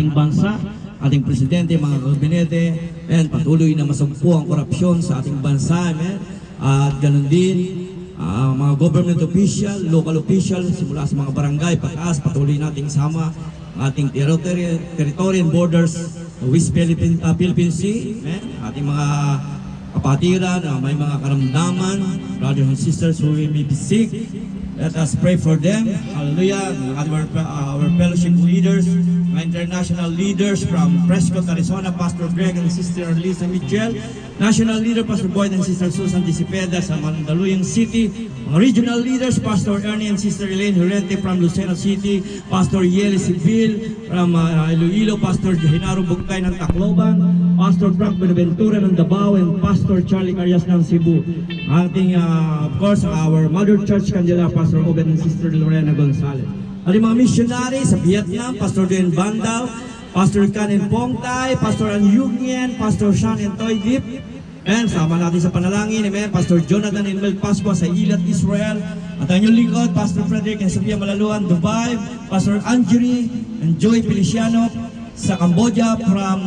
ating bansa, ating presidente, mga kabinete, and patuloy na masugpo ang korupsyon sa ating bansa, amen. At ganun din, mga government official, local official, simula sa mga barangay, pataas, patuloy nating sama ang ating territory and borders, West Philippine Sea, amen. Ating mga kapatiran, may mga karamdaman, brothers and sisters who may be sick, let us pray for them. Hallelujah. Our fellowship leaders, mga international leaders from Prescott, Arizona, Pastor Greg and Sister Lisa Mitchell, National Leader, Pastor Boyd and Sister Susan Disipeda sa Mandaluyong City, mga regional leaders, Pastor Ernie and Sister Elaine Jurente from Lucena City, Pastor Yeli Sibil from Iloilo, Pastor Hinaro Bugtay ng Tacloban, Pastor Frank Benaventura ng Davao, and Pastor Charlie Carias ng Cebu. Ating, of course, our Mother Church Candela, Pastor Oben and Sister Lorena Gonzalez. Ating mga missionary sa Vietnam, Pastor Duen Bandao, Pastor Kanin Pongtay, Pastor An Yugnian, Pastor Sean and Toy Dip, and sama natin sa panalangin, amen, Pastor Jonathan and Mel Pascua sa Ilat, Israel, at ang inyong lingkod, Pastor Frederick and Sofia Malaluan, Dubai, Pastor Anjuri and Joy Feliciano sa Cambodia, from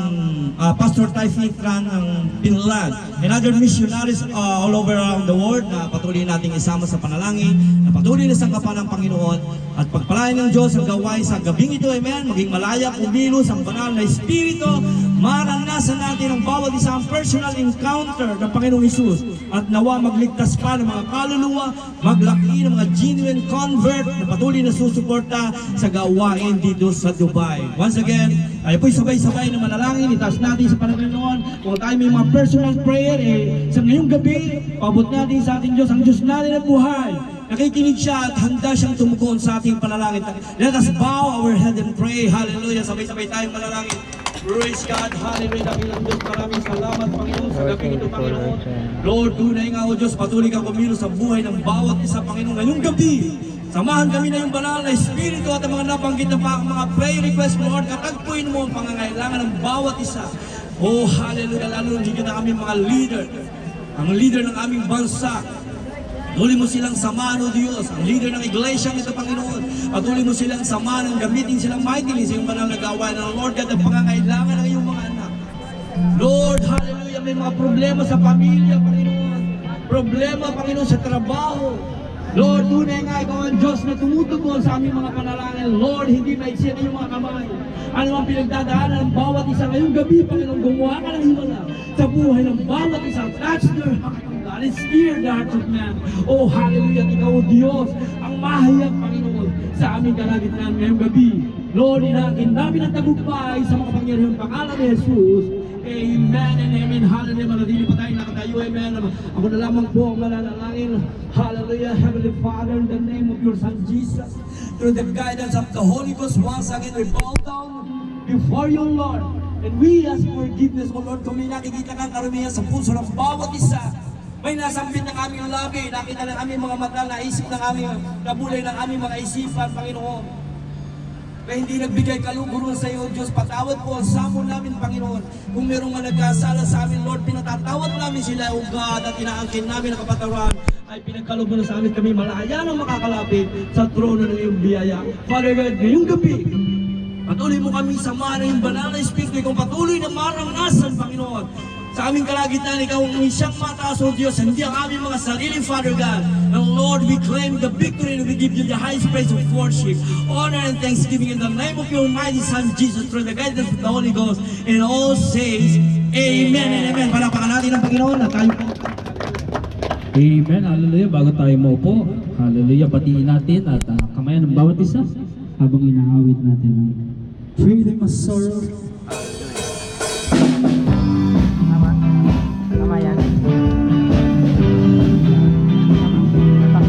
Pastor Tai Phi Tran ng Finland, and other missionaries all over around the world na patuloy nating isama sa panalangin, na patuloy na sangkapan ng Panginoon, at pagpalain ng Diyos ang gawain sa gabing ito, amen, maging malaya, kumilos ang banal na Espiritu, maranasan natin ang bawat isang personal encounter ng Panginoong Hesus, at nawa magligtas pa ng mga kaluluwa, maglaki ng mga genuine convert na patuloy na susuporta sa gawain dito sa Dubai. Once again, ay po'y sabay-sabay na manalangin, itaas natin sa Panginoon. Kung tayo may mga personal prayer, sa ngayong gabi, pabot natin sa ating Diyos, ang Diyos natin ang buhay. Nakikinig siya at handa siyang tumugon sa ating panalangin. Let us bow our head and pray. Hallelujah. Sabay-sabay tayong manalangin. Praise God. Hallelujah. Dakilang Diyos, maraming salamat, Panginoon, sa gabi ito, Panginoon. Lord, tunay nga, O Diyos, patuloy kang kumilos sa buhay ng bawat isa, Panginoon. Ngayong gabi, samahan kami na yung banal na Espiritu at ang mga nabanggit na mga prayer request, Lord. Katagpuin mo ang pangangailangan ng bawat isa. Oh, hallelujah. Lalo higit na kami mga leader. Ang leader ng aming bansa. Patuloy mo silang samahan, O Diyos, ang leader ng iglesia nito, Panginoon. Patuloy mo silang samahan, ang gamitin silang mightily sa iyong banal na gawain ng Lord God, ang pangangailangan ng iyong mga anak. Lord, hallelujah, may mga problema sa pamilya, Panginoon. Problema, Panginoon, sa trabaho. Lord, tunay nga ikaw ang Diyos na tumutugon sa aming mga panalangin. Lord, hindi maiksin yung mga kamay. Ano ang pinagdadaanan ng bawat isa ngayong gabi, Panginoon, gumawa ka ng himala sa buhay ng bawat isa. Touch their heart, God, and steer the hearts of man. Oh, hallelujah, ikaw, O Diyos, ang mahayag, Panginoon, sa aming kalagitnaan ngayong gabi. Lord, inangkin namin ang tagumpay sa mga pangyarihang pangalan ni Jesus. Amen and amen. Hallelujah. Manatili pa tayo nakatayo. Amen. Ako na lamang po ang mananalangin. Hallelujah. Heavenly Father, in the name of your Son Jesus, through the guidance of the Holy Ghost, once again we bow down before you, Lord. And we ask forgiveness, O Lord, kung may nakikita kang karumihan sa puso ng bawat isa. May nasambit ng aming labi, nakita ng aming mga mata, naisip ng aming nabulay ng aming mga isipan, Panginoon. Kaya hindi nagbigay kaluguran sa iyo, Diyos, patawad po ang samo namin, Panginoon. Kung mayroong mga nagkasala sa amin, Lord, pinatatawad namin sila, O God, at inaangkin namin ang kapatawaran, ay pinagkaluguran sa amin kami malaya nang makakalapit sa trono ng iyong biyaya. Father God, ngayong gabi, patuloy mo kami samahan ng iyong banal na Espiritu, kung patuloy na maranasan, Panginoon, sa aming kalagitnaan, ikaw ang siyang mataas, O Diyos, hindi ang aming mga sariling, Father God. And Lord, we claim the victory and we give you the highest praise of worship, honor, and thanksgiving in the name of your mighty Son, Jesus, through the guidance of the Holy Ghost. And all says, Amen and Amen. Palakpakan natin ang Panginoon na tayo po. Amen. Hallelujah. Bago tayo maupo, hallelujah, batiin natin at kamayan ng bawat isa habang inaawit natin ang Freedom of Sorrow. Tama yan. I'm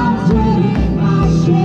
trading my sin.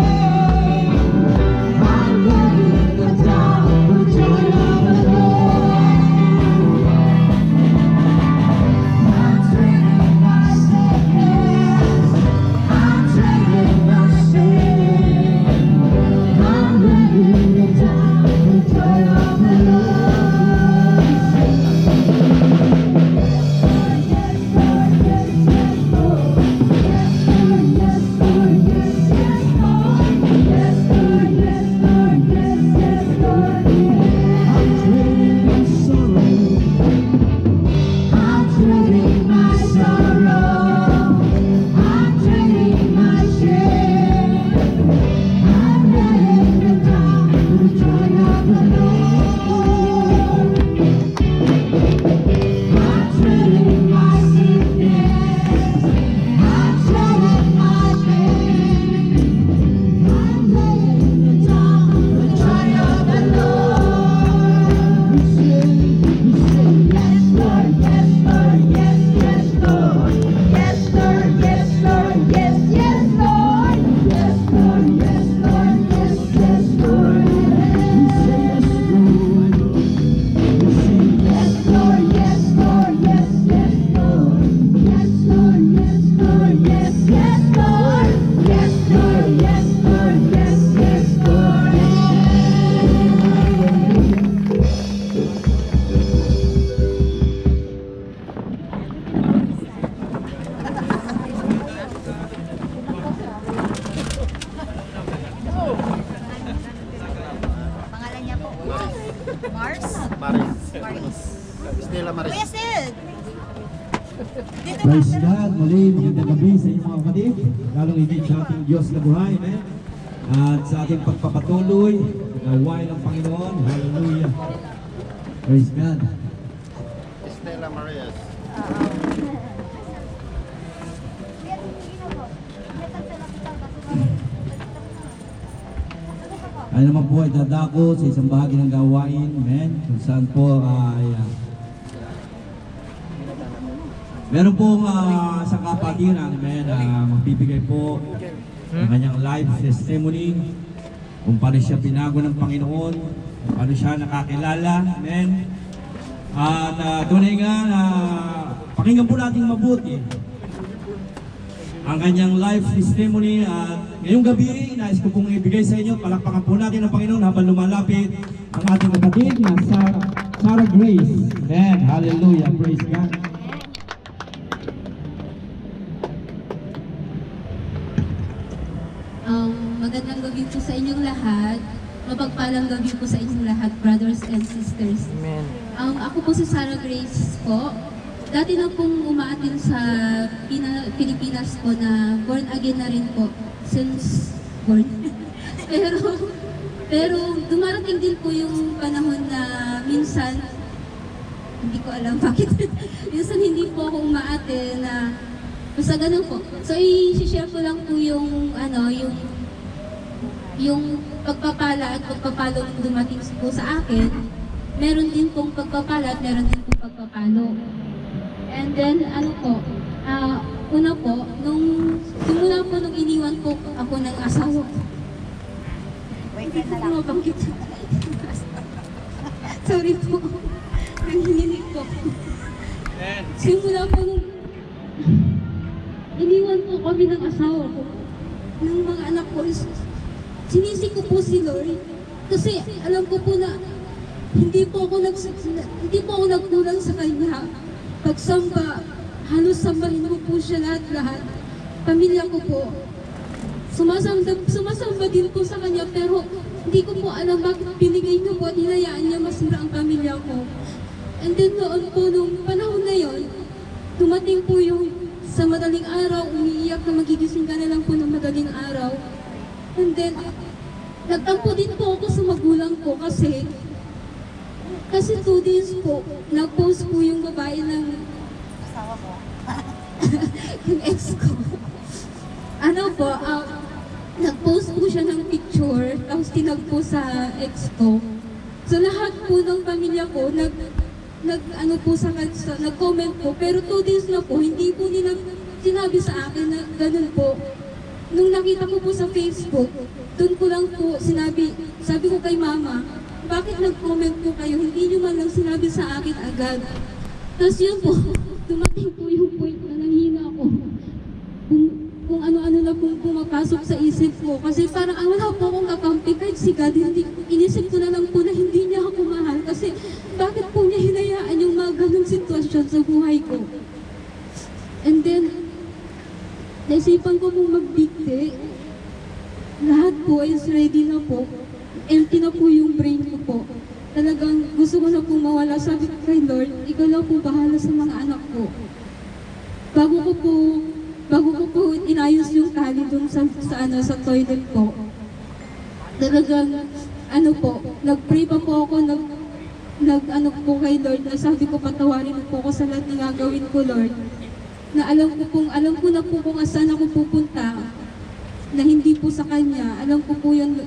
Stella Maris. Kuya Sid! Dito ka. Praise God, muli, magandang gabi sa inyong mga kapatid, lalong higit sa ating Diyos na buhay, amen. At sa ating pagpapatuloy, gawain ng Panginoon, hallelujah. Praise God. Stella Maris. Ay naman po ay dadako sa isang bahagi ng gawain, amen, kung saan po ay meron pong isang kapatiran, amen, magbibigay po ng kanyang life testimony kung paano siya pinago ng Panginoon, kung paano siya nakakilala, amen. At tunay nga na pakinggan po natin mabuti ang kanyang life testimony. At ngayong gabi, nais ko pong ibigay sa inyo, palakpakan po natin ang Panginoon habang lumalapit ang ating kapatid na Sarah Grace. Amen. Hallelujah. Praise God. Magandang gabi po sa inyong lahat. Mapagpalang gabi po sa inyong lahat, brothers and sisters. Amen. Ako po si Sarah Grace po. Dati na pong umaatin sa Pilipinas po na born again na rin po since born. pero dumarating din po yung panahon na minsan, hindi ko alam bakit, minsan hindi po ako umaate na basta ganun po. So i-share ko lang po yung yung pagpapala at pagpapalo na dumating po sa akin. Meron din pong pagpapala at meron din pong pagpapalo. And then, una po, simula po nung iniwan po ako ng asawa. Wait ka na lang. Bakit? Sorry po. Nanginginig po. Simula po nung iniwan po kami ng asawa ko, ng mga anak ko, sinisi ko po si Lord. Kasi alam ko po na hindi po ako nagkulang sa Kanya. Pagsamba, halos sambahin ko po siya lahat-lahat. Pamilya ko po. Sumasamba din po sa Kanya, pero hindi ko po alam bakit binigay niyo po at hinayaan niya masira ang pamilya ko. And then noon po, nung panahon na yon, dumating po yung sa madaling araw, umiiyak na magigising ka na lang po ng madaling araw. And then, nagtampo din po ako sa magulang ko kasi 2 days po, nag-post po yung babae ng Asawa ko. yung ex ko. Nag-post po siya ng picture, tapos tinag po sa ex ko. So lahat po ng pamilya ko, nag-comment po, pero 2 days na po, hindi po nila sinabi sa akin na ganun po. Nung nakita ko po sa Facebook, doon ko lang po sabi ko kay mama, bakit nag-comment po kayo? Hindi nyo man lang sinabi sa akin agad. Tapos yun po, dumating po yung point na nanghina ako. Kung ano-ano na pong pumapasok sa isip ko. Kasi parang wala po akong kakampi kahit si God. Inisip ko na lang po na hindi niya ako mahal. Kasi bakit po niya hinayaan yung mga ganong sitwasyon sa buhay ko? And then, naisipan ko pong magbigti. Lahat po is ready na po. Empty na po yung brain ko po. Talagang gusto ko na pong mawala. Sabi ko kay Lord, ikaw lang po bahala sa mga anak ko. Bago ko po inayos yung tali dun sa toilet po. Talagang, nag-pray pa po ako, po kay Lord, na sabi ko patawarin po ako sa lahat ng gagawin ko, Lord. Na alam ko na po kung saan ako pupunta, na hindi po sa Kanya, alam ko po yan.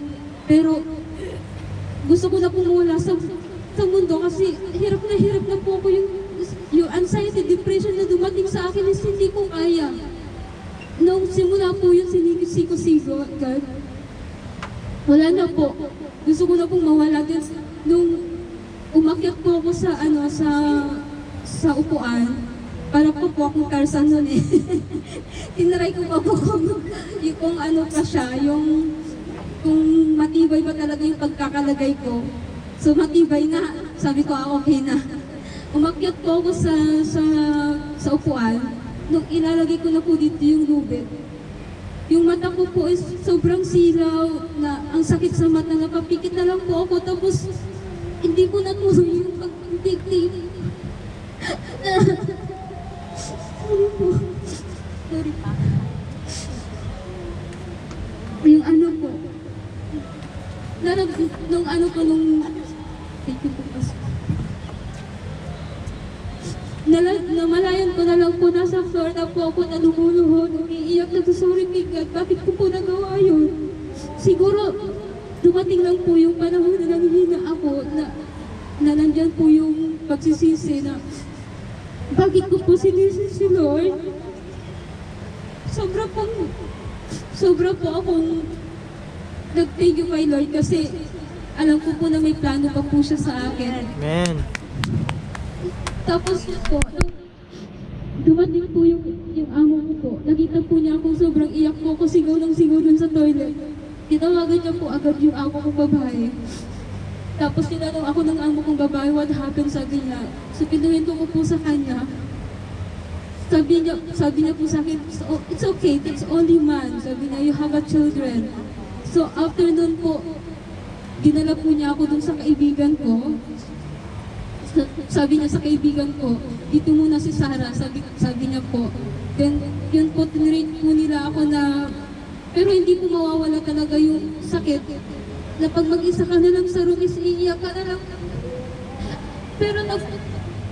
Pero, gusto ko na pumula sa mundo kasi hirap na po ako yung anxiety, depression na dumating sa akin is hindi ko kaya. Nung simula po yung sinikisigo, God, wala na po. Gusto ko na pong mawala. Nung umakyat po ako sa upuan, para po akong Tarzan nun eh. Tinry ko po kung ano pa siya, kung matibay ba talaga yung pagkakalagay ko. So matibay na, sabi ko okay na. Umakyat po ako sa upuan, nung ilalagay ko na po dito yung lubid. Yung mata ko po is sobrang silaw, na ang sakit sa mata, napapikit na lang po ako. Tapos hindi ko natuloy yung pag-dictate. Sorry po. Sorry pa. Yung ano po, nung ano po, thank you po kasi. Namalayan ko na lang po, nasa floor na po ako na lumuluhod, umiiyak, nagsasorry kay God, bakit ko po nagawa yun? Siguro, dumating lang po yung panahon na nanghihina ako, na nandyan po yung pagsisisi na, bakit ko po sinisi si Lord? Sobra po akong nag-thank you kay Lord kasi alam ko po na may plano pa po siya sa akin. Amen. Tapos po, nung dumating po yung amo ko po, nakita po niya ako sobrang iyak po ako, sigaw ng sigaw dun sa toilet. Tinawagan niya po agad yung amo kong babae. Tapos tinanong ako ng amo kong babae, what happened, sabi niya. So pinuwento ko po sa kanya. Sabi niya po sa akin, "Oh, it's okay, that's only man." Sabi niya, "You have a children." So after nun po, dinala po niya ako dun sa kaibigan ko. Sabi niya sa kaibigan ko, "Dito muna si Sarah," sabi niya po. Then, yun po, tinrate po nila ako na, pero hindi po mawawala talaga yung sakit. Na pag mag-isa ka na lang sa room, is iiyak ka na lang. Pero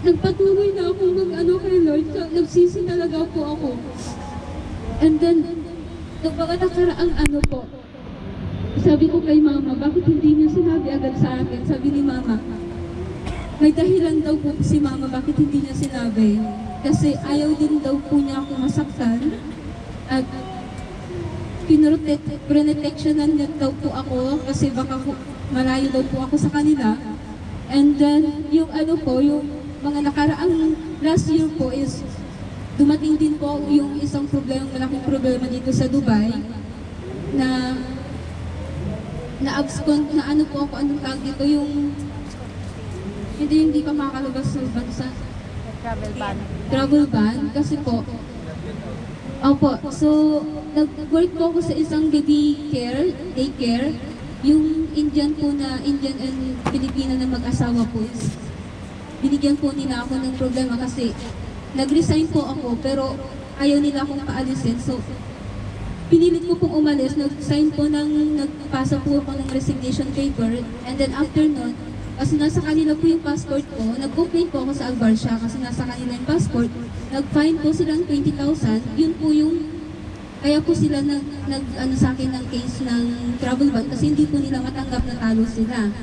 nagpatuloy na ako mag-ano kay Lord. Nagsisi talaga po ako. And then, nung mga nakaraang ano po, sabi ko kay Mama, bakit hindi niya sinabi agad sa akin? Sabi ni Mama, may dahilan daw po si Mama bakit hindi niya sinabi. Kasi ayaw din daw po niya ako masaktan. At pinrotectionan niya daw po ako kasi baka malayo daw po ako sa kanila. And then, yung ano po, yung mga nakaraang last year po is dumating din po yung isang malaking problema dito sa Dubai na abscond na ano po ako, anong tawag dito, yung hindi ka makakalabas sa bansa. Travel ban. Travel ban, kasi po, opo, so, nag-work po ako sa isang daycare, yung Indian and Pilipina na mag-asawa po is, binigyan po nila ako ng problema kasi nag-resign po ako, pero ayaw nila akong paalisin, so, pinilit ko pong umalis, nagpasa po ako ng resignation paper, and then after nun, kasi nasa kanila po yung passport ko, nag-complain po ako sa Albarcia kasi nasa kanila yung passport, nag-fine po silang 20,000, yun po yung, kaya po sila ano sa akin ng case ng travel ban kasi hindi po nila matanggap na talo sila.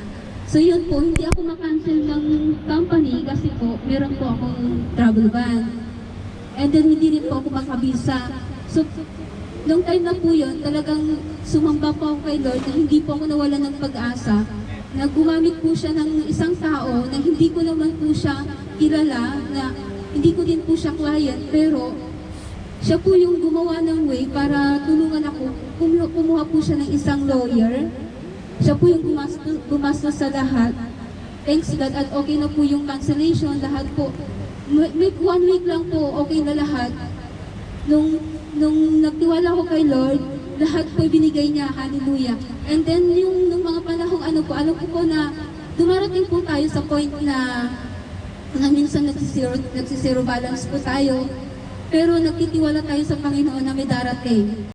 So yun po, hindi ako makancel ng company kasi po, meron po akong travel ban. And then hindi rin po ako makabisa. So, nung time na po yun, talagang sumamba po ako kay Lord na hindi po ako nawala ng pag-asa. Na gumamit po siya ng isang tao na hindi ko naman po siya kilala, na hindi ko din po siya client, pero siya po yung gumawa ng way para tulungan ako. Kumuha po siya ng isang lawyer. Siya po yung gumastos sa lahat. Thanks God, at okay na po yung cancellation, lahat po. May 1 week lang po, okay na lahat. Nung nagtiwala ko kay Lord, lahat po binigay niya, hallelujah. And then nung mga panahong ano po, alam ko po na dumarating po tayo sa point na minsan nagsisiro balance po tayo, pero nagtitiwala tayo sa Panginoon na may darating.